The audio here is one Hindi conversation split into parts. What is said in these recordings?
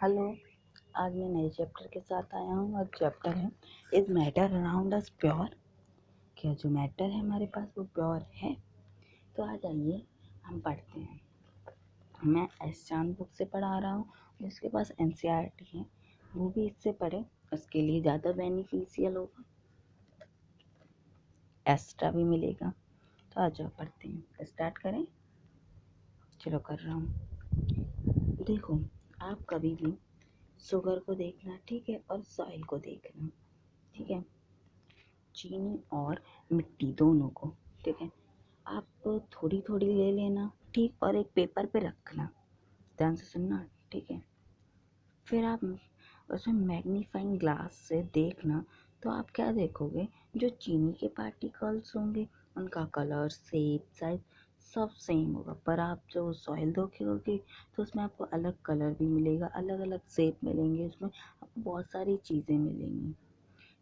हेलो, आज मैं नए चैप्टर के साथ आया हूँ और चैप्टर है is matter around us pure. क्या जो मैटर है हमारे पास वो प्योर है? तो आ जाइए हम पढ़ते हैं। मैं एस चांद बुक से पढ़ा रहा हूँ, जिसके पास एनसीईआरटी है वो भी इससे पढ़े, उसके लिए ज़्यादा बेनिफिशियल होगा, एक्स्ट्रा भी मिलेगा। तो आ जाओ पढ़ते हैं, स्टार्ट करें। चलो कर रहा हूँ। देखो, आप कभी भी शुगर को देखना, ठीक है, और सॉइल को देखना, ठीक है, चीनी और मिट्टी दोनों को, ठीक है। आप थोड़ी थोड़ी ले लेना, ठीक, और एक पेपर पे रखना, ध्यान से सुनना, ठीक है। फिर आप उसमें मैग्नीफाइंग ग्लास से देखना, तो आप क्या देखोगे, जो चीनी के पार्टिकल्स होंगे उनका कलर, शेप, साइज सब सेम होगा, पर आप जो सॉइल देखोगे तो उसमें आपको अलग कलर भी मिलेगा, अलग अलग शेप मिलेंगे, उसमें आपको बहुत सारी चीज़ें मिलेंगी।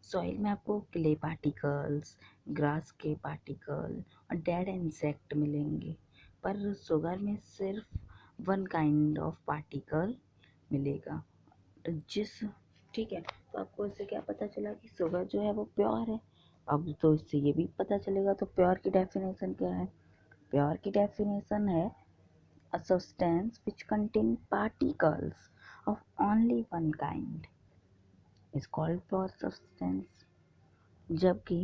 सॉइल में आपको क्ले पार्टिकल्स, ग्रास के पार्टिकल और डेड इंसेक्ट मिलेंगे, पर शुगर में सिर्फ वन काइंड ऑफ पार्टिकल मिलेगा। जिस ठीक है, तो आपको इससे क्या पता चला कि शुगर जो है वो प्योर है। अब तो इससे ये भी पता चलेगा, तो प्योर की डेफिनेशन क्या है? प्योर की डेफिनेशन है a substance which contain particles of only one kind is called pure substance, जबकि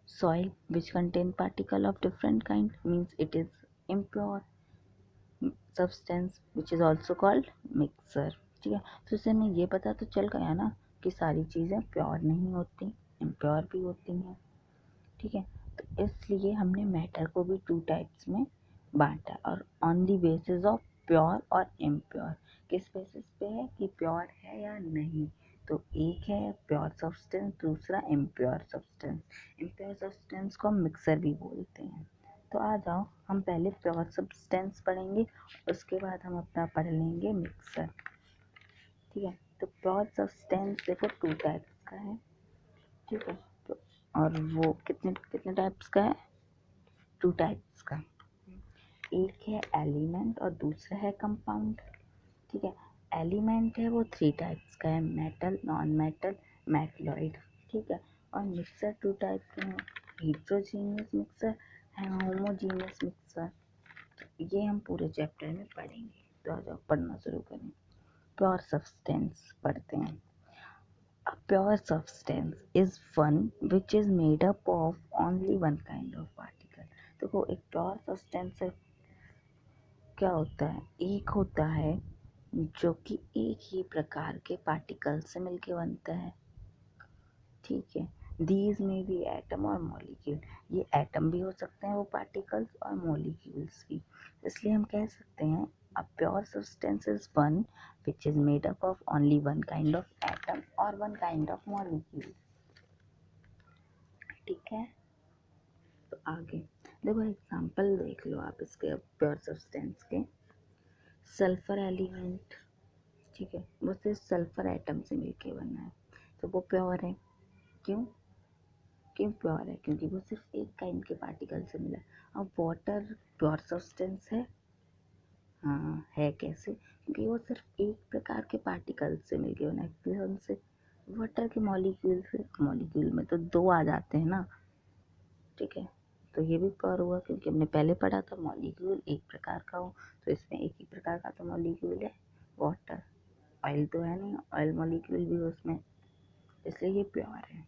soil which contain particle of different kind means it is impure substance which is also called mixture। ठीक है, तो इससे हमें ये पता तो चल गया ना कि सारी चीज़ें प्योर नहीं होती, इम्प्योर भी होती हैं, ठीक है। तो इसलिए हमने मैटर को भी टू टाइप्स में बांटा, और on the basis of pure और इम्प्योर। किस बेसिस पे है कि प्योर है या नहीं? तो एक है प्योर सब्सटेंस, दूसरा इम्प्योर सब्सटेंस। इम्प्योर सब्सटेंस को हम मिक्सर भी बोलते हैं। तो आ जाओ, हम पहले प्योर सब्सटेंस पढ़ेंगे, उसके बाद हम अपना पढ़ लेंगे मिक्सर, ठीक है। तो प्योर सब्सटेंस देखो टू टाइप्स का है, ठीक है, और वो कितने कितने टाइप्स का है? टू टाइप्स का। एक है एलिमेंट और दूसरा है कंपाउंड, ठीक है। एलिमेंट है वो थ्री टाइप्स का है, मेटल, नॉन मेटल, मेटलॉइड, ठीक है। और मिक्सर टू टाइप के हैं, हिट्रोजीनियस मिक्सर है, होमोजीनियस मिक्सर। ये हम पूरे चैप्टर में पढ़ेंगे। तो आ जाओ पढ़ना शुरू करें। प्योर सब्सटेंस पढ़ते हैं। A pure substance is one which is made up of only one kind of particle। देखो, एक प्योर सब्सटेंस क्या होता है? एक होता है जो कि एक ही प्रकार के पार्टिकल से मिलके बनता है, ठीक है। दीज में भी एटम और मॉलिक्यूल, ये एटम भी हो सकते हैं वो पार्टिकल्स, और मॉलिक्यूल्स भी। इसलिए हम कह सकते हैं a pure substance is one which is made up of only one kind of atom और वन काइंड ऑफ मॉलिक्यूल, ठीक है। तो आगे देखो, एग्जांपल देख लो आप इसके प्योर सब्सटेंस के। सल्फर एलिमेंट, ठीक है, वो सिर्फ सल्फर एटम से मिलके बना है, तो वो प्योर है। क्यों? क्यों प्योर है? क्योंकि वो सिर्फ एक काइंड के पार्टिकल से मिला। अब वाटर प्योर सब्सटेंस है? हाँ है। कैसे? क्योंकि वो सिर्फ एक प्रकार के पार्टिकल से मिलके बना है। कौन से? वाटर के मॉलिक्यूल से। मॉलिक्यूल में तो दो आ जाते हैं ना, ठीक है। तो ये भी प्योर हुआ, क्योंकि हमने पहले पढ़ा था मॉलिक्यूल एक प्रकार का हो, तो इसमें एक ही प्रकार का तो मॉलिक्यूल है, वाटर। ऑयल तो है नहीं, ऑयल मॉलिक्यूल भी उसमें, इसलिए ये प्योर है।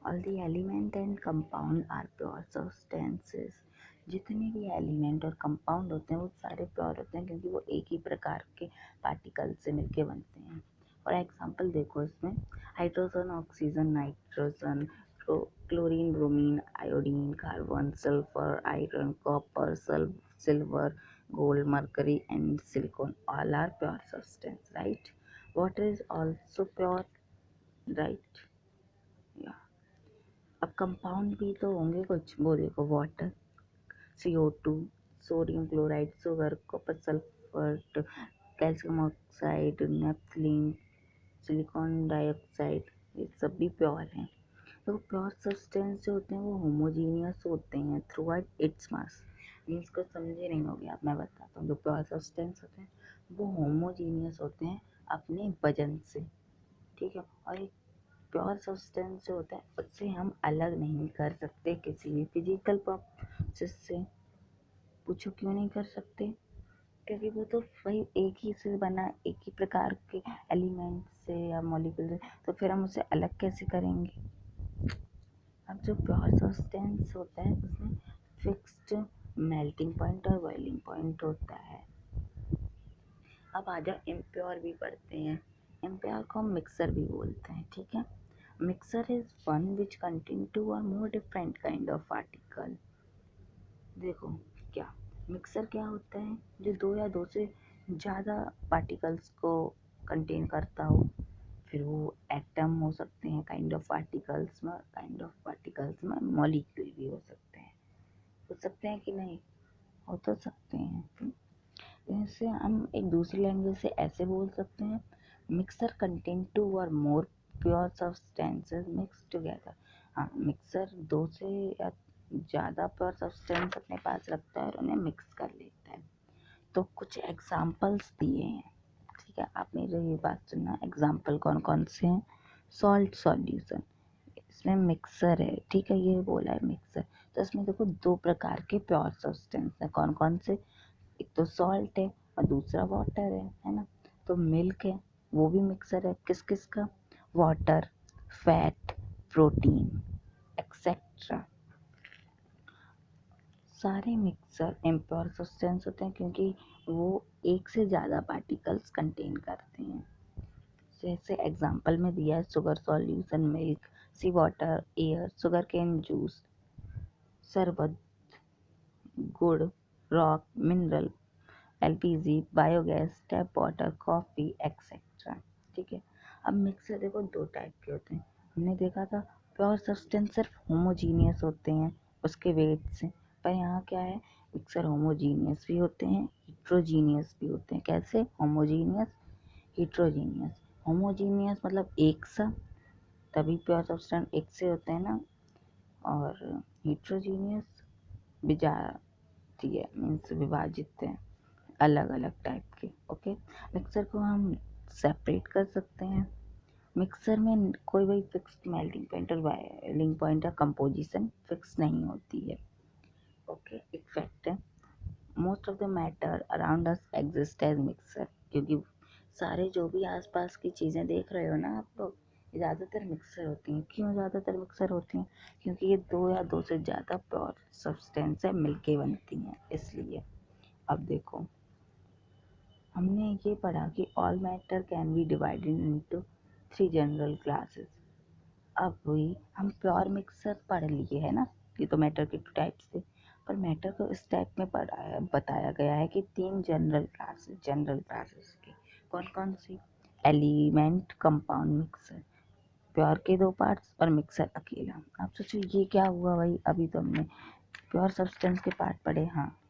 All the element and compound are pure substances. जितने भी एलिमेंट और कंपाउंड होते हैं वो सारे प्योर होते हैं, क्योंकि वो एक ही प्रकार के पार्टिकल से मिलके बनते हैं। और एग्जांपल देखो इसमें, hydrogen, oxygen, nitrogen, chlorine, bromine, iodine, carbon, sulphur, iron, copper, silver, gold, mercury and silicon, all are pure substance, right. Water is also pure, right. अब कंपाउंड भी तो होंगे कुछ, वो देखो, water, CO2, sodium chloride, sugar, copper sulphur, calcium oxide, naphthalene, silicon dioxide, ये सब भी प्योर हैं। तो प्योर सब्सटेंस जो होते हैं वो होमोजीनियस होते हैं through out its mass. Means को समझे नहीं होगे आप, मैं बताता हूँ। जो प्योर सब्सटेंस होते हैं वो होमोजीनियस होते हैं अपने वजन से, ठीक है। और एक प्योर सब्सटेंस जो होता है उससे हम अलग नहीं कर सकते किसी भी फिजिकल प्रोसेस से। पूछो क्यों नहीं कर सकते? क्योंकि वो तो वही एक ही से बना, एक ही प्रकार के एलिमेंट से या मॉलिक्यूल से, तो फिर हम उसे अलग कैसे करेंगे? अब जो प्योर सब्सटेंस होता है उसमें फिक्स्ड मेल्टिंग पॉइंट और बॉइलिंग पॉइंट होता है। अब आ जाओ इम्प्योर भी पढ़ते हैं। इम्प्योर को हम मिक्सर भी बोलते हैं, ठीक है। Mixture is one which contain two or more different kind of particle. देखो क्या मिक्सर क्या होता है? जो दो या दो से ज़्यादा पार्टिकल्स को कंटेन करता हो। फिर वो एटम हो सकते हैं काइंड ऑफ पार्टिकल्स में मॉलिक्यूल भी हो सकते हैं कि नहीं? हो तो सकते हैं। जैसे हम एक दूसरी लैंग्वेज से ऐसे बोल सकते हैं, mixer contain two or more pure substances mix together. हाँ, मिक्सर दो से या ज़्यादा प्योर सब्सटेंस अपने पास रखता है और उन्हें मिक्स कर लेता है। तो कुछ एग्जाम्पल्स दिए हैं, ठीक है। आप मेरे ये बात सुनना, एग्जाम्पल कौन कौन से हैं। सॉल्ट सॉल्यूशन, इसमें मिक्सर है, ठीक है, ये बोला है मिक्सर। तो इसमें देखो दो प्रकार के प्योर सब्सटेंस है, कौन कौन से? एक तो सॉल्ट है और दूसरा वाटर है ना। तो मिल्क है, वो भी मिक्सर है। किस किस का? Water, fat, protein, etcetera. सारे मिक्सर इम्प्योर सब्सटेंस होते हैं क्योंकि वो एक से ज़्यादा पार्टिकल्स कंटेन करते हैं। जैसे एग्जांपल में दिया है, sugar solution milk, sea water air, sugar cane juice, शरबत, गुड़, rock mineral, LPG, biogas, tap water, coffee, etcetera, ठीक है। अब मिक्सर देखो दो टाइप के होते हैं। हमने देखा था प्योर सब्सटेंस सिर्फ होमोजीनियस होते हैं उसके वेट से, पर यहाँ क्या है, मिक्सर होमोजीनियस भी होते हैं, हिट्रोजीनियस भी होते हैं। कैसे? Homogeneous, heterogeneous. होमोजीनियस मतलब एक सा, तभी प्योर सब्सटेंस एक से होते हैं ना। और हिट्रोजीनियस विजातीय है, मीन्स विभाजित है, अलग अलग टाइप के, ओके। मिक्सर को हम सेपरेट कर सकते हैं। मिक्सर में कोई भी फिक्स्ड मेल्टिंग पॉइंट और बॉइलिंग पॉइंट या कंपोजिशन फिक्स नहीं होती है, ओके। एक फैक्ट है, most of the matter around us exist as mixture, क्योंकि सारे जो भी आसपास की चीज़ें देख रहे हो ना आप लोग, ज़्यादातर मिक्सर होती हैं। क्यों ज़्यादातर मिक्सर होती हैं? क्योंकि ये दो या दो से ज़्यादा प्योर सब्सटेंस है मिलके बनती हैं, इसलिए। अब देखो, हमने ये पढ़ा कि all matter can be divided into three general classes. अब वही हम प्योर मिक्सर पढ़ लिए है ना, ये तो मैटर के टू टाइप्स थे। पर मैटर को इस टाइप में पढ़ाया बताया गया है कि तीन जनरल क्लासेस की। कौन कौन सी? Element, compound, mixture. प्योर के दो पार्ट्स और मिक्सर अकेला। आप सोचो ये क्या हुआ भाई, अभी तो हमने प्योर सब्सटेंस के पार्ट पढ़े। हाँ,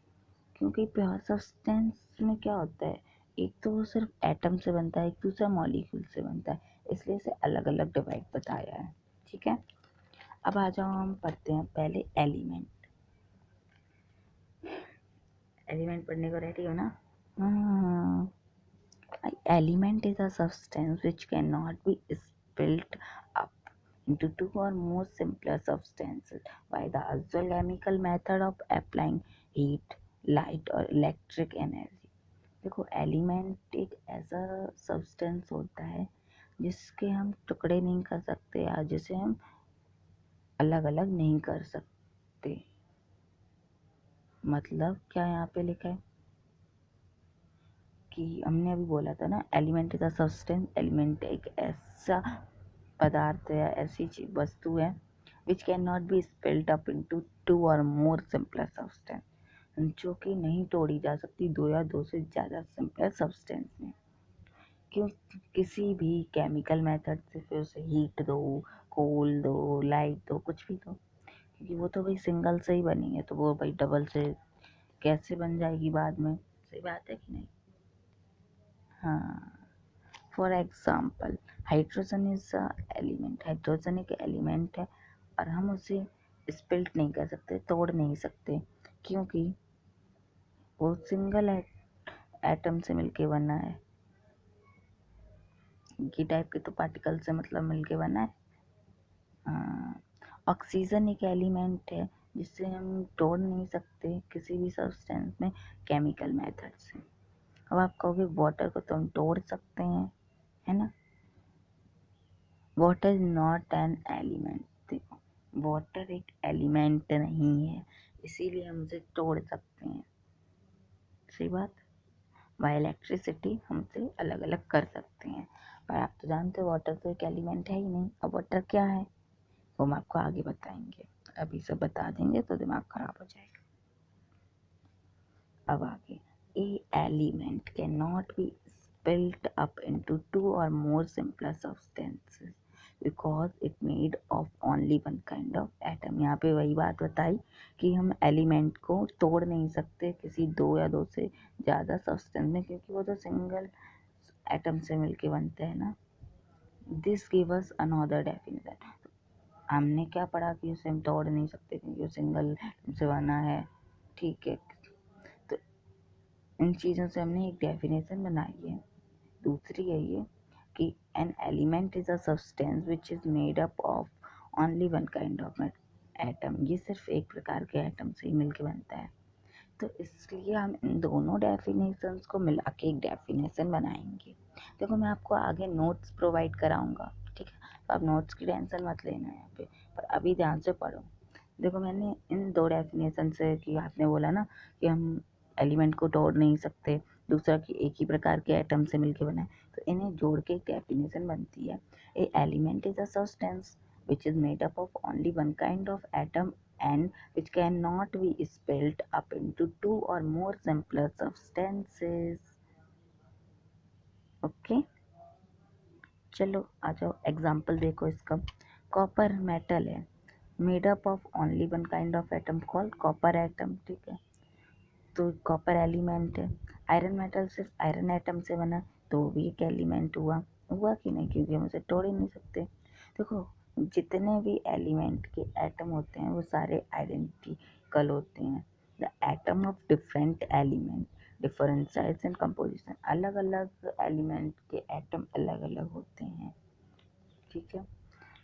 क्योंकि प्योर सब्सटेंस में क्या होता है, एक तो वो सिर्फ एटम से बनता है, एक दूसरा मॉलिक्यूल से बनता है, इसलिए इसे अलग अलग डिवाइड बताया है, ठीक है। अब आ जाओ, हम पढ़ते हैं पहले एलिमेंट। एलिमेंट पढ़ने को रेडी हो ना? हाँ। Element is a substance which can not be split up into two or more simpler substances by the usual chemical method of applying heat, light or electric energy। देखो, एलिमेंट एक ऐसा सब्सटेंस होता है जिसके हम टुकड़े नहीं कर सकते या जिसे हम अलग अलग नहीं कर सकते। मतलब क्या यहाँ पे लिखा है कि हमने अभी बोला था ना, element is a substance. Element एक ऐसा पदार्थ है, ऐसी वस्तु है which can not be spelled up into two or more simpler substance, जो कि नहीं तोड़ी जा सकती दो या दो से ज़्यादा सिंपलर सब्सटेंस में। क्यों? किसी भी केमिकल मेथड से, फिर उसे हीट दो, कोल दो, लाइट दो, कुछ भी दो, क्योंकि वो तो भाई सिंगल से ही बनी है, तो वो भाई डबल से कैसे बन जाएगी बाद में? सही बात है कि नहीं? हाँ। For example, hydrogen is a element. Hydrogen एक एलिमेंट है और हम उसे स्पिल्ट नहीं कर सकते, तोड़ नहीं सकते। क्योंकि वो सिंगल एटम से मिलके बना है। की टाइप के तो पार्टिकल से मतलब मिलके बना है। ऑक्सीजन एक एलिमेंट है जिससे हम तोड़ नहीं सकते किसी भी सब्सटेंस में केमिकल मेथड से। अब आप कहोगे वाटर को तो हम तोड़ सकते हैं, है ना। Water is not an element. देखो, वाटर एक एलिमेंट नहीं है, इसीलिए हम उसे तोड़ सकते हैं। सही बात। वह इलेक्ट्रिसिटी हमसे अलग अलग कर सकते हैं, पर आप तो जानते हो वाटर तो एक एलिमेंट है ही नहीं। अब वाटर क्या है वो हम आपको आगे बताएंगे, अभी सब बता देंगे तो दिमाग खराब हो जाएगा। अब आगे, a element cannot be split up into two or more simpler substances because it made of only one kind of atom। यहाँ पे वही बात बताई कि हम एलिमेंट को तोड़ नहीं सकते किसी दो या दो से ज़्यादा सब्सटेंस में, क्योंकि वो तो सिंगल एटम से मिलके बनते हैं ना। This give us another definition. हमने क्या पढ़ा कि उसे हम तोड़ नहीं सकते क्योंकि वो सिंगल से बना है, ठीक है। तो इन चीज़ों से हमने एक डेफिनेशन बनाई है। दूसरी है ये कि an element is a substance which is made up of only one kind of atom. ये सिर्फ एक प्रकार के एटम से ही मिलके बनता है। तो इसलिए हम इन दोनों डेफिनेशंस को मिला के एक डेफिनेशन बनाएंगे। देखो, मैं आपको आगे नोट्स प्रोवाइड कराऊंगा, ठीक है। तो आप नोट्स की टेंशन मत लेना यहाँ पे, पर अभी ध्यान से पढ़ो। देखो, मैंने इन दो डेफिनेशन से, कि आपने बोला ना कि हम एलिमेंट को तोड़ नहीं सकते, दूसरा कि एक ही प्रकार के एटम से मिलके बना है, तो इन्हें जोड़ के एक डेफिनेशन बनती है। A element is a substance which is made up of only one kind of atom and which cannot be split up into two or more simpler substances। Okay, चलो आ जाओ एग्जाम्पल देखो इसका। कॉपर मेटल है, made up of only one kind of atom called copper atom, ठीक है। तो कॉपर एलिमेंट है। आयरन मेटल सिर्फ आयरन एटम से बना, तो वो भी एक एलिमेंट हुआ। हुआ कि नहीं, क्योंकि हम उसे तोड़ ही नहीं सकते। देखो, जितने भी एलिमेंट के एटम होते हैं वो सारे आइडेंटिकल होते हैं। The atom of different element different size and composition. अलग अलग एलिमेंट के एटम अलग अलग होते हैं, ठीक है।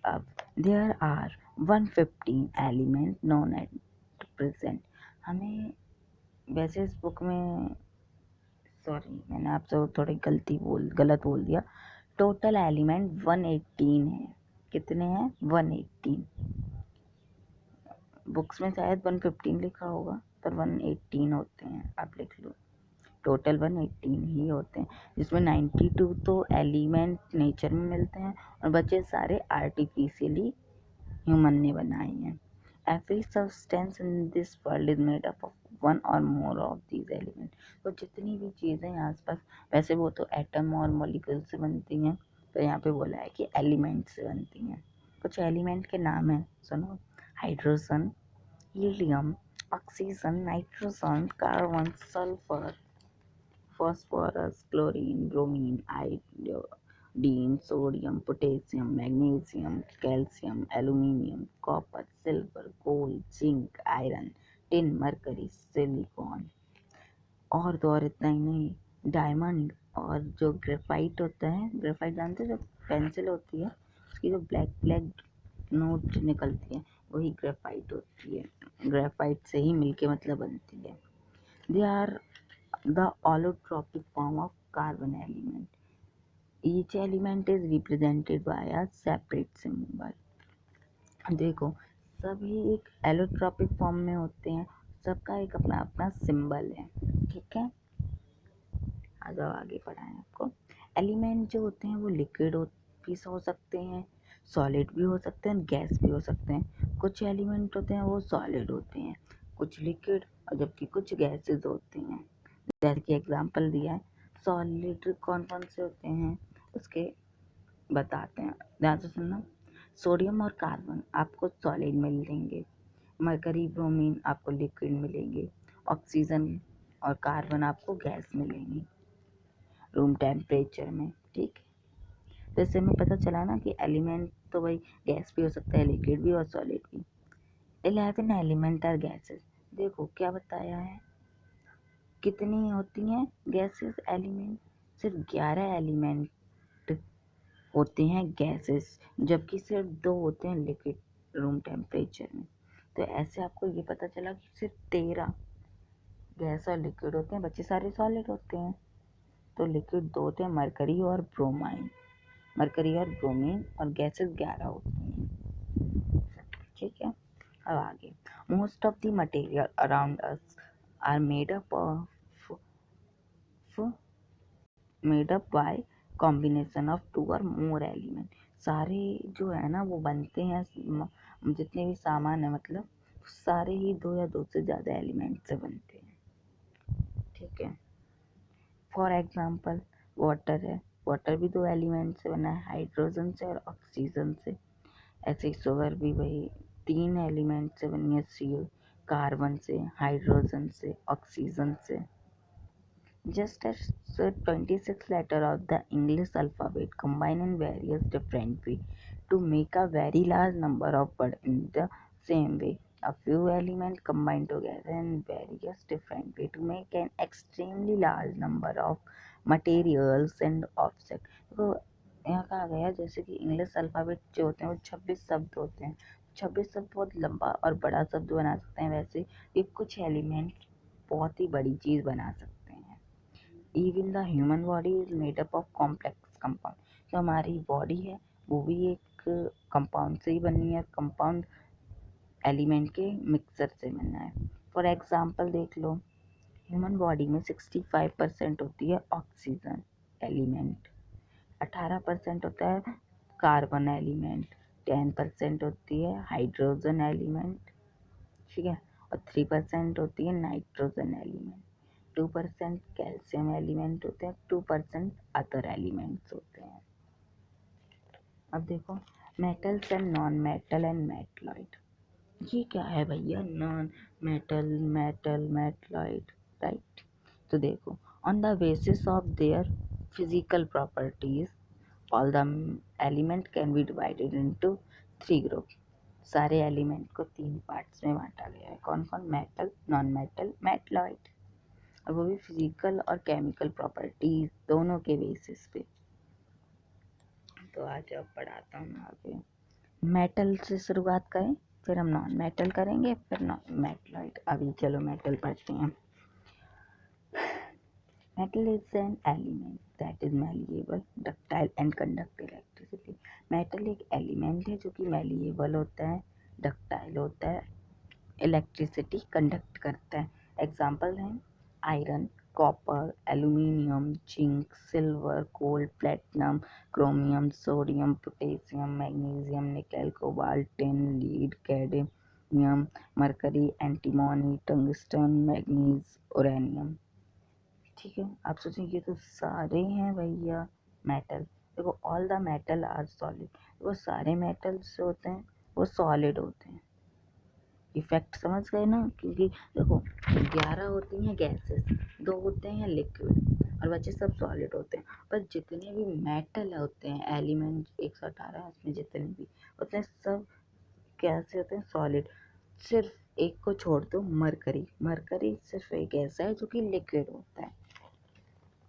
अब there are 115 element known at present. हमें वैसे इस बुक में, सॉरी मैंने आपसे थोड़ी गलत बोल दिया। टोटल एलिमेंट 118 है। कितने हैं? 118। बुक्स में शायद 115 लिखा होगा, पर 118 होते हैं, आप लिख लो। टोटल 118 ही होते हैं, जिसमें 92 तो एलिमेंट नेचर में मिलते हैं और बचे सारे आर्टिफिशियली ह्यूमन ने बनाई हैं। Every substance in this world is made up of one or more of these elements। तो जितनी भी चीज़ें हैं आसपास, वैसे वो तो एटम और मॉलिक्यूल से बनती हैं, तो यहाँ पे बोला है कि एलिमेंट से बनती हैं। कुछ एलिमेंट के नाम हैं, सुनो। Hydrogen, helium, oxygen, nitrogen, carbon, sulphur, phosphorus, chlorine, bromine, iodine, sodium, potassium, magnesium, calcium, aluminium, copper, silver, gold, zinc, iron, tin, mercury, silicon. और तो और इतना ही नहीं, डायमंड और जो ग्रेफाइट होता है, ग्रेफाइट जानते हो, जो पेंसिल होती है उसकी जो ब्लैक ब्लैक नोट निकलती है, वही ग्रेफाइट होती है। ग्रेफाइट से ही मिलके मतलब बनती है। They are the allotropic form of carbon element। Each element is represented by a separate symbol। देखो, सभी एक एलोट्रॉपिक फॉर्म में होते हैं, सबका एक अपना अपना सिंबल है, ठीक है। आ जाओ आगे पढ़ाएं आपको। एलिमेंट जो होते हैं वो लिक्विड भी हो सकते हैं, सॉलिड भी हो सकते हैं, गैस भी हो सकते हैं। कुछ एलिमेंट होते हैं वो सॉलिड होते हैं, कुछ लिक्विड, और जबकि कुछ गैसेस होते हैं। जैसे कि एग्जांपल दिया है। सॉलिड कौन कौन से होते हैं उसके बताते हैं, ध्यान से सुनना। सोडियम और कार्बन आपको सॉलिड मिलेंगे, मरकरी ब्रोमीन आपको लिक्विड मिलेंगे, ऑक्सीजन और कार्बन आपको गैस मिलेंगी रूम टेम्परेचर में, ठीक है। तो इससे हमें पता चला ना कि एलिमेंट तो भाई गैस भी हो सकता है, लिक्विड भी और सॉलिड भी। 11 एलिमेंट आर गैसेस। देखो क्या बताया है, कितनी होती हैं गैसेस एलिमेंट? सिर्फ 11 एलिमेंट होते हैं गैसेस, जबकि सिर्फ 2 होते हैं लिक्विड रूम टेम्परेचर में। तो ऐसे आपको ये पता चला कि सिर्फ 13 गैस और लिक्विड होते हैं, बच्चे सारे सॉलिड होते हैं। तो लिक्विड 2 होते हैं, मरकरी और ब्रोमाइन, मरकरी और ब्रोमीन, और गैसेस 11 होती हैं। ठीक है, अब आगे। Most of the material around us are made up by combination of 2 और मोर एलिमेंट। सारे जो है ना वो बनते हैं, जितने भी सामान है मतलब सारे ही 2 या 2 से ज़्यादा एलिमेंट से बनते हैं। ठीक है, फॉर एग्जाम्पल वाटर है, वाटर भी 2 एलिमेंट से बना है, हाइड्रोजन से और ऑक्सीजन से। ऐसे ही शुगर भी वही 3 एलिमेंट से बनी है, सी कार्बन से, हाइड्रोजन से, ऑक्सीजन से। Just as 26 letters of the English alphabet combine in various different ways to make a very large number of words in the same way, a few elements combine together in various different ways to make an extremely large number of materials and objects. तो यहाँ कहा गया जैसे कि इंग्लिश अल्फ़ाबेट जो होते हैं वो 26 शब्द होते हैं, 26 शब्द बहुत लंबा और बड़ा शब्द बना सकते हैं, वैसे ये कुछ एलिमेंट बहुत ही बड़ी चीज़ बना सकते हैं। Even the human body is made up of complex compound. जो हमारी बॉडी है वो भी एक कंपाउंड से ही बनी है, कंपाउंड एलिमेंट के मिक्सर से बना है। फॉर एग्जांपल देख लो, ह्यूमन बॉडी में 65% होती है ऑक्सीजन एलिमेंट, 18% होता है कार्बन एलिमेंट, 10% होती है हाइड्रोजन एलिमेंट, ठीक है, और 3% होती है नाइट्रोजन एलिमेंट, 2% कैल्शियम एलिमेंट होते हैं, 2% अदर एलिमेंट्स होते हैं। अब देखो metals and non metal and metalloid, ये क्या है भैया? Non metal, metal, metalloid, right. तो देखो, on the basis of their physical properties all the element can be divided into 3 group. सारे एलिमेंट को 3 पार्ट्स में बांटा गया है। कौन कौन? मेटल, नॉन मेटल, मेटलॉइड, और वो भी फिजिकल और केमिकल प्रॉपर्टीज दोनों के बेसिस पे। तो आज अब पढ़ाता हूँ आगे। मेटल से शुरुआत करें, फिर हम नॉन मेटल करेंगे, फिर नॉन मेटलॉइड। अभी चलो मेटल पढ़ते हैं। Metal is an element that is malleable, ductile and conduct electricity. Metal एक एलिमेंट है जो कि मैलिएबल होता है, डक्टाइल होता है, इलेक्ट्रिसिटी कंडक्ट करता है। एग्जाम्पल हैं iron, copper, aluminium, zinc, silver, gold, platinum, chromium, sodium, potassium, magnesium, nickel, cobalt, tin, lead, cadmium, mercury, antimony, tungsten, manganese, uranium. ठीक है, आप सोचें ये तो सारे हैं भैया मेटल। देखो all the metal are solid, वो सारे मेटल्स जो होते हैं वो सॉलिड होते हैं। इफेक्ट समझ गए ना? क्योंकि देखो 11 होती हैं गैसेस, 2 होते हैं लिक्विड, और बचे सब सॉलिड होते हैं। पर जितने भी मेटल होते हैं एलिमेंट 118 उसमें जितने भी होते हैं सब कैसे होते हैं? सॉलिड। सिर्फ एक को छोड़ दो, मरकरी, मरकरी सिर्फ एक ऐसा है जो कि लिक्विड होता है।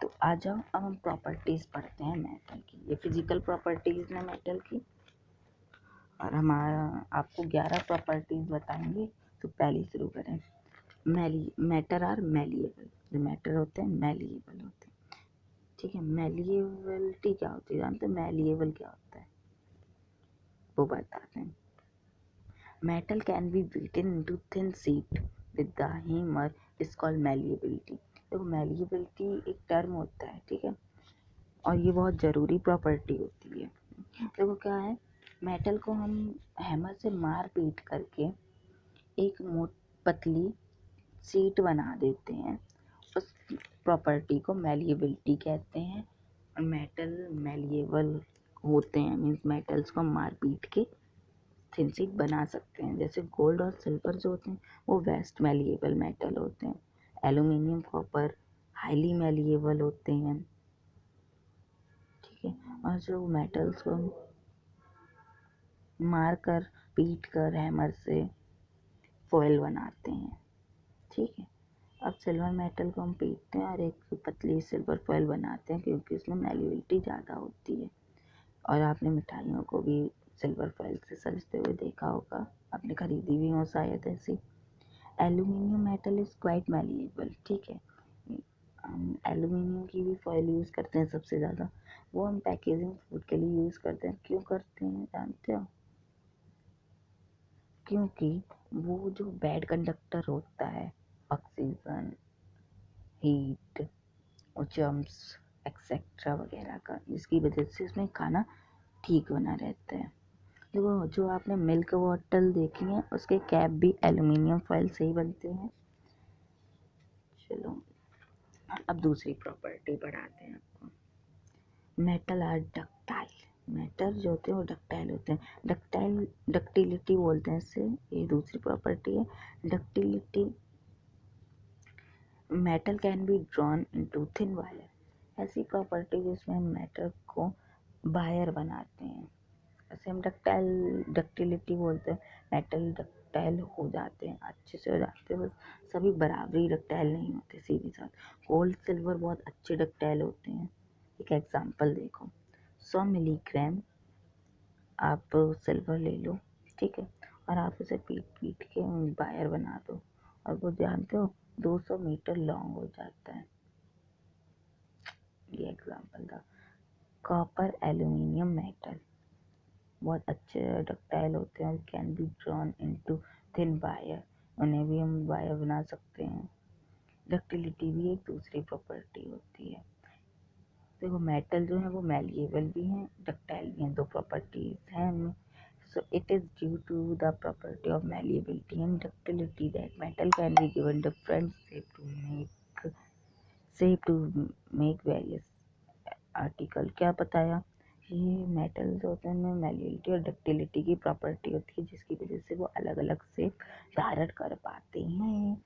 तो आ जाओ अब हम प्रॉपर्टीज पढ़ते हैं मेटल की। ये फिजिकल प्रॉपर्टीज है मेटल की, और हमारा आपको 11 प्रॉपर्टीज बताएंगे। तो पहले शुरू करें। मैटर आर मैलिएबल, जो मैटर होते हैं मैलिएबल होते हैं। ठीक है, मैलिएबिलिटी क्या होती है? जानते हैं मैलिएबल क्या होता है? वो बताते हैं। Metal can be beaten into thin sheet with the hammer is called malleability. देखो मैलिएबिलिटी एक टर्म होता है, ठीक है, और ये बहुत ज़रूरी प्रॉपर्टी होती है। देखो क्या है, मेटल को हम हैमर से मार पीट करके एक पतली शीट बना देते हैं, उस प्रॉपर्टी को मैलिएबिलिटी कहते हैं। और मेटल मैलिएबल होते हैं, मीन्स मेटल्स को मार पीट के थिन शीट बना सकते हैं। जैसे गोल्ड और सिल्वर जो होते हैं वो वेस्ट मैलिएबल मेटल होते हैं। एल्यूमिनियम, कॉपर हाईली मैलिएबल होते हैं, ठीक है। और जो मेटल्स को मार कर पीट कर हैमर से फॉयल बनाते हैं, ठीक है। अब सिल्वर मेटल को हम पीटते हैं और एक पतली सिल्वर फॉयल बनाते हैं क्योंकि उसमें मैल्युबिलिटी ज़्यादा होती है। और आपने मिठाइयों को भी सिल्वर फॉयल से सजते हुए देखा होगा, आपने खरीदी भी हो शायद ऐसी। Aluminium metal is quite malleable, ठीक है। हम एल्यूमिनियम की भी फॉयल यूज़ करते हैं सबसे ज़्यादा, वो हम पैकेजिंग फूड के लिए यूज़ करते हैं। क्यों करते हैं जानते हो? क्योंकि वो जो बैड कंडक्टर होता है ऑक्सीजन, हीट और जर्म्स एक्सेट्रा वगैरह का, जिसकी वजह से उसमें खाना ठीक बना रहता है। देखो, जो आपने मिल्क बॉटल देखी है उसके कैप भी एल्यूमिनियम फॉयल से ही बनते हैं। चलो, अब दूसरी प्रॉपर्टी बढ़ाते हैं आपको। मेटल आर डक्टाइल, मेटल जो होते हैं वो डक्टाइल होते हैं। डक्टाइल, डक्टिलिटी बोलते हैं इससे, ये दूसरी प्रॉपर्टी है ductility. Metal can be drawn into thin wire, ऐसी प्रॉपर्टी जिसमें हम मेटल को वायर बनाते हैं। ऐसे हम डक्टाइल, डक्टिलिटी बोलते हैं। मेटल डक्टाइल हो जाते हैं, अच्छे से हो जाते हैं, बस सभी बराबरी डक्टाइल नहीं होते। सीधी साथ गोल्ड सिल्वर बहुत अच्छे डक्टाइल होते हैं। एक एग्जांपल देखो, 100 मिलीग्राम आप सिल्वर ले लो, ठीक है, और आप उसे पीट पीट के वायर बना दो, और वो जानते हो 200 मीटर लॉन्ग हो जाता है। ये एग्जांपल था। कॉपर एल्यूमिनियम मेटल बहुत अच्छे डक्टाइल होते हैं, can be drawn into thin wire, उन्हें भी हम वायर बना सकते हैं। डक्टिलिटी भी एक दूसरी प्रॉपर्टी होती है। देखो, मेटल जो है वो मैलिएबल भी हैं, डक्टाइल भी हैं, दो प्रॉपर्टीज हैं हमें। So it is due to the property of malleability and ductility that metal can be given different shape to make various article। क्या बताया? ये मेटल जो होते हैं उनमें मैलिएबिलिटी और डक्टिलिटी की प्रॉपर्टी होती है, जिसकी वजह से वो अलग अलग शेप धारण कर पाते हैं।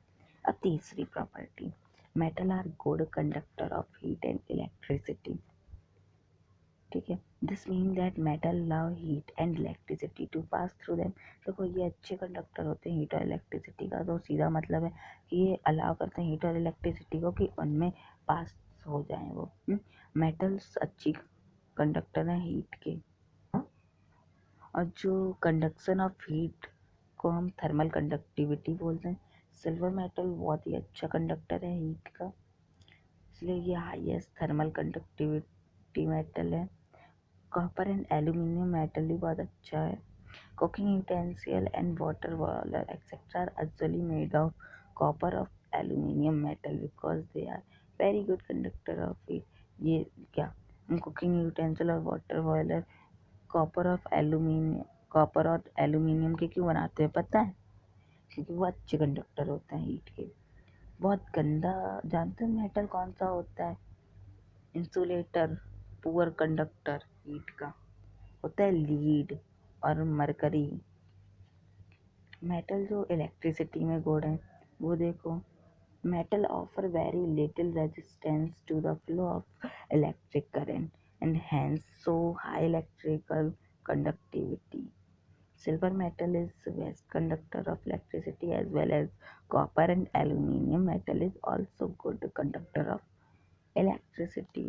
अब तीसरी property, metal are good conductor of heat and electricity, ठीक है। This mean that metal allow heat and electricity to pass through them. देखो, ये अच्छे कंडक्टर होते हैं हीट और इलेक्ट्रिसिटी का, तो सीधा मतलब है कि ये अलाउ करते हैं हीट और इलेक्ट्रिसिटी को कि उनमें पास हो जाएं वो। मेटल्स अच्छी कंडक्टर हैं हीट के, और जो कंडक्शन ऑफ हीट को हम थर्मल कंडक्टिविटी बोलते हैं। सिल्वर मेटल बहुत ही अच्छा कंडक्टर है हीट का, इसलिए ये हाईएस्ट थर्मल कंडक्टिविटी मेटल है। कॉपर एंड एल्यूमिनियम मेटल भी बहुत अच्छा है। Cooking utensil and water boiler etcetera are actually made of copper of aluminium metal because they are very good conductor of heat. ये क्या, हम कुकिंग यूटेंसिल और वाटर बॉयलर कॉपर और एल्यूमिनियम के क्यों बनाते हैं पता है? क्योंकि वो अच्छे कंडक्टर होते हैं हीट के। बहुत गंदा, जानते हो मेटल कौन सा होता है? इंसुलेटर, पुअर कंडक्टर हीट का होता है लीड और मरकरी। मेटल जो इलेक्ट्रिसिटी में गुड है वो देखो, metal offer very little resistance to the flow of electric current and hence so high electrical conductivity. Silver metal is the best conductor of electricity as well as copper, and aluminum metal is also good conductor of electricity।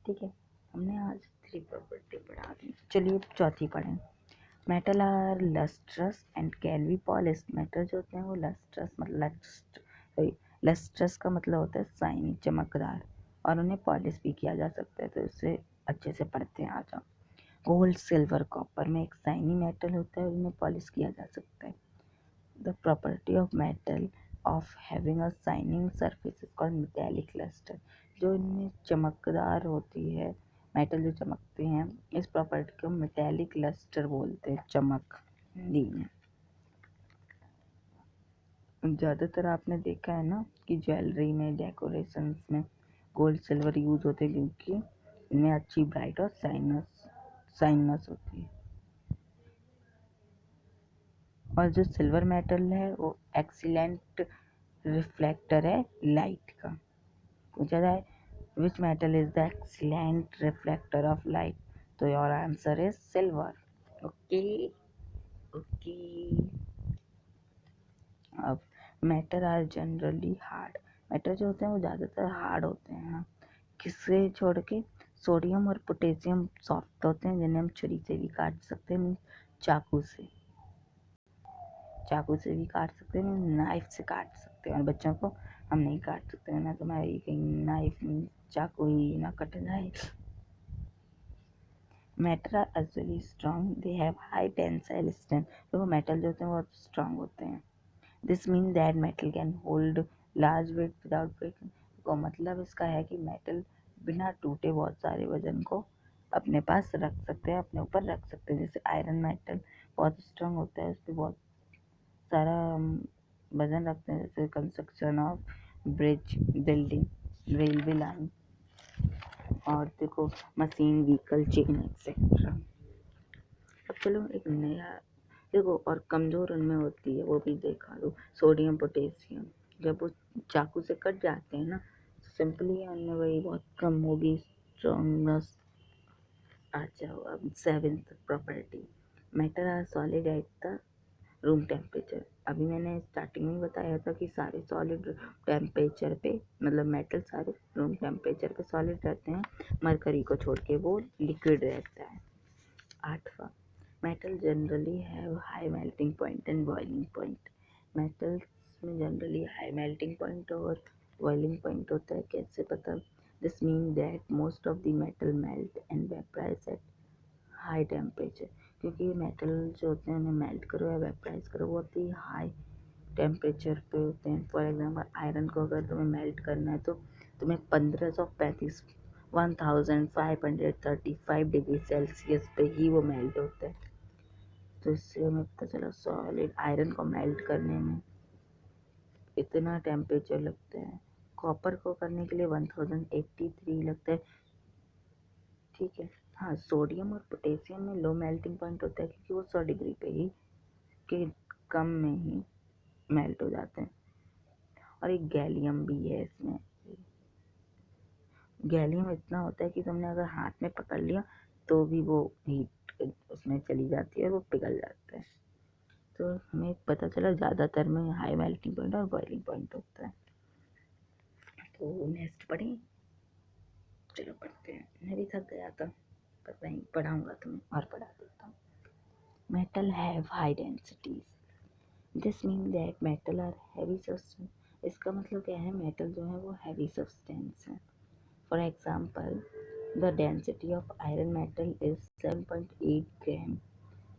ठीक है, हमने आज थ्री प्रॉपर्टी पढ़ा दी, चलिए चौथी पढ़ें। Metal are lustrous and can be polished, metal जो होते हैं वो लस्ट्रस का मतलब होता है शाइनी, चमकदार, और उन्हें पॉलिश भी किया जा सकता है। तो इससे अच्छे से पढ़ते हैं आ जाओ। गोल्ड सिल्वर कॉपर में एक शाइनी मेटल होता है और उन्हें पॉलिश किया जा सकता है। The property of metal of having a shining surface is called metallic lustre, जो इनमें चमकदार होती है, मेटल जो चमकते हैं, इस प्रॉपर्टी को मेटेलिक लस्टर बोलते हैं, चमक हिंदी में। ज़्यादातर आपने देखा है ना कि ज्वेलरी में, डेकोरेशंस में गोल्ड सिल्वर यूज़ होते हैं क्योंकि इनमें अच्छी ब्राइट और शाइननेस होती है। और जो सिल्वर मेटल है वो एक्सीलेंट रिफ्लेक्टर है लाइट का। पूछा जाए which metal is the excellent reflector of light, तो your answer is silver. Okay okay. अब matter are generally hard. Matter जो होते हैं वो ज़्यादातर हार्ड होते हैं। हाँ, किससे छोड़ के सोडियम और पोटेशियम सॉफ्ट होते हैं, जिन्हें हम छुरी से भी काट सकते हैं, चाकू से भी काट सकते हैं, नाइफ से काट सकते हैं। और बच्चों को हम नहीं काट सकते, ना तुम्हारी कहीं नाइफ चाकू ही ना कट जाए। Metal are actually strong, they have high tensile strength. तो मेटल जो होते हैं बहुत स्ट्रॉन्ग होते हैं। This mean that metal can hold large weight without breaking. तो मतलब इसका है कि मेटल बिना टूटे बहुत सारे वजन को अपने पास रख सकते हैं, अपने ऊपर रख सकते हैं। जैसे आयरन मेटल बहुत स्ट्रॉन्ग होता है, उस पर बहुत सारा वजन रखते हैं, जैसे construction of bridge, building, railway line, और देखो मशीन, व्हीकल, चेन एक्सेट्रा। अब चलो एक नया देखो, और कमज़ोर उनमें होती है वो भी देखा दो, सोडियम पोटेशियम। जब वो चाकू से कट जाते हैं ना, सिंपली उनमें वही बहुत कम होगी स्ट्रॉन्गनेस। आ जाओ अब seventh property, metal are solid at the room temperature. अभी मैंने स्टार्टिंग में बताया था कि सारे सॉलिड टेम्परेचर पे, मतलब मेटल सारे रूम टेम्परेचर पे सॉलिड रहते हैं, मरकरी को छोड़ के वो लिक्विड रहता है। आठवां, metal generally have high melting point and boiling point. Metals में जनरली हाई मेल्टिंग पॉइंट और बॉइलिंग पॉइंट होता है। कैसे पता? This mean that most of the metal melt and vaporise at high temperature. क्योंकि मेटल जो होते हैं उन्हें मेल्ट करो या वेपराइज करो बहुत ही हाई टेम्परेचर पे होते हैं। फॉर एग्जांपल आयरन को अगर तुम्हें मेल्ट करना है तो तुम्हें 1535 डिग्री सेल्सियस पे ही वो मेल्ट होता है। तो इससे हमें पता चला सॉलिड आयरन को मेल्ट करने में इतना टेम्परेचर लगता है। कॉपर को करने के लिए 1083 लगता है। ठीक है। हाँ, सोडियम और पोटेशियम में लो मेल्टिंग पॉइंट होता है, क्योंकि वो 100 डिग्री पे ही के कम में ही मेल्ट हो जाते हैं। और एक गैलियम भी है इसमें। गैलियम इतना होता है कि तुमने अगर हाथ में पकड़ लिया तो भी वो हीट उसमें चली जाती है और वो पिघल जाता है। तो हमें पता चला ज़्यादातर में हाई मेल्टिंग पॉइंट और बॉइलिंग पॉइंट होता है। तो नेक्स्ट पढ़ें? चलो पढ़ते हैं। मैं भी थक गया था, पर नहीं पढ़ाऊँगा तुम्हें और पढ़ा देता हूँ। Metal have high densities. This mean that metal are heavy substance. इसका मतलब क्या है? मेटल जो है वो हैवी सब्सटेंस है। For example, the density of iron metal is 7.8 gram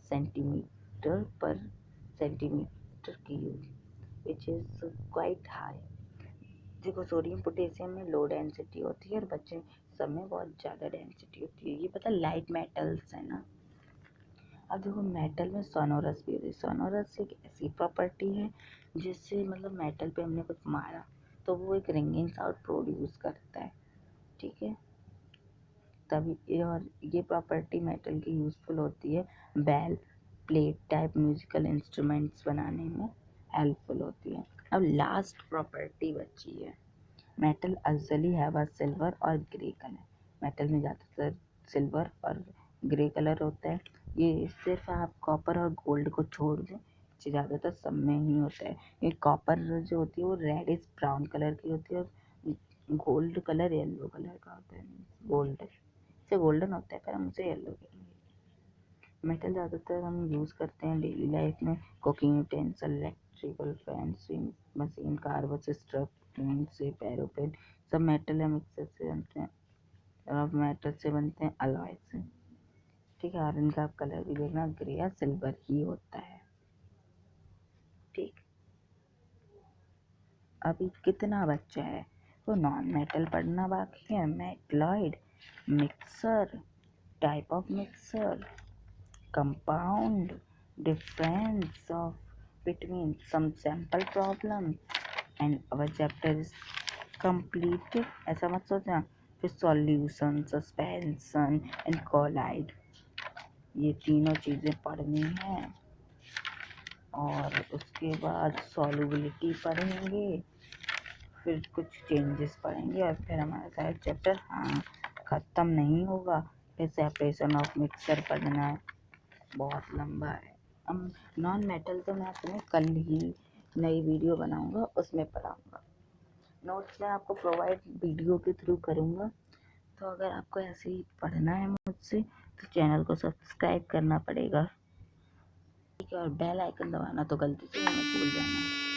centimetre per centimetre cube, which is quite high. देखो सोडियम पोटेशियम में लो डेंसिटी होती है और बच्चे सब में बहुत ज़्यादा डेंसिटी होती है। ये पता लाइट मेटल्स है ना। अब देखो मेटल में सोनोरस भी होती है। सोनोरस एक ऐसी प्रॉपर्टी है जिससे मतलब मेटल पे हमने कुछ मारा तो वो एक रिंगिंग साउंड प्रोड्यूस करता है। ठीक है, तभी और ये प्रॉपर्टी मेटल की यूज़फुल होती है, bell, plate type musical instruments बनाने में हेल्पफुल होती है। अब लास्ट प्रॉपर्टी बची है, मेटल अजली हैव अ सिल्वर और ग्रे कलर। मेटल में ज़्यादातर सिल्वर और ग्रे कलर होता है। ये सिर्फ आप कॉपर और गोल्ड को छोड़ दें, ज़्यादातर सब में ही होता है। ये कॉपर जो होती है वो रेडिश ब्राउन कलर की होती है और गोल्ड कलर येलो कलर का होता है। गोल्ड से गोल्डन होता है पर हम उसे येलो कहेंगे। मेटल ज़्यादातर हम यूज़ करते हैं डेली लाइफ में, cooking utensil, electrical fan, swing machine, car, बस, ट्रक, ट्रेन से, एरोप्लेन, सब मेटल है मिक्सर से बनते हैं और मेटल से बनते हैं अलॉय से। ठीक है, और इनका कलर भी देखना ग्रे या सिल्वर ही होता है। ठीक, अभी कितना बच्चा है? तो नॉन मेटल पढ़ना बाकी है। Metalloid, mixer, type of mixer, compound, difference of between some sample problem, and our chapter is completed। ऐसा मत सोचना। फिर solution, suspension and collide, ये तीनों चीज़ें पढ़नी है। और उसके बाद solubility पढ़ेंगे, फिर कुछ चेंजेस पढ़ेंगे और फिर हमारा सारा चैप्टर ख़त्म नहीं होगा। फिर सेपरेशन ऑफ मिक्सर पढ़ना है, बहुत लंबा है। नॉन मेटल तो मैं तुम्हें कल ही नई वीडियो बनाऊंगा उसमें पढ़ाऊंगा। नोट्स मैं आपको प्रोवाइड वीडियो के थ्रू करूंगा। तो अगर आपको ऐसे ही पढ़ना है मुझसे तो चैनल को सब्सक्राइब करना पड़ेगा, ठीक है, और बेल आइकन दबाना तो गलती से मत भूल जाना।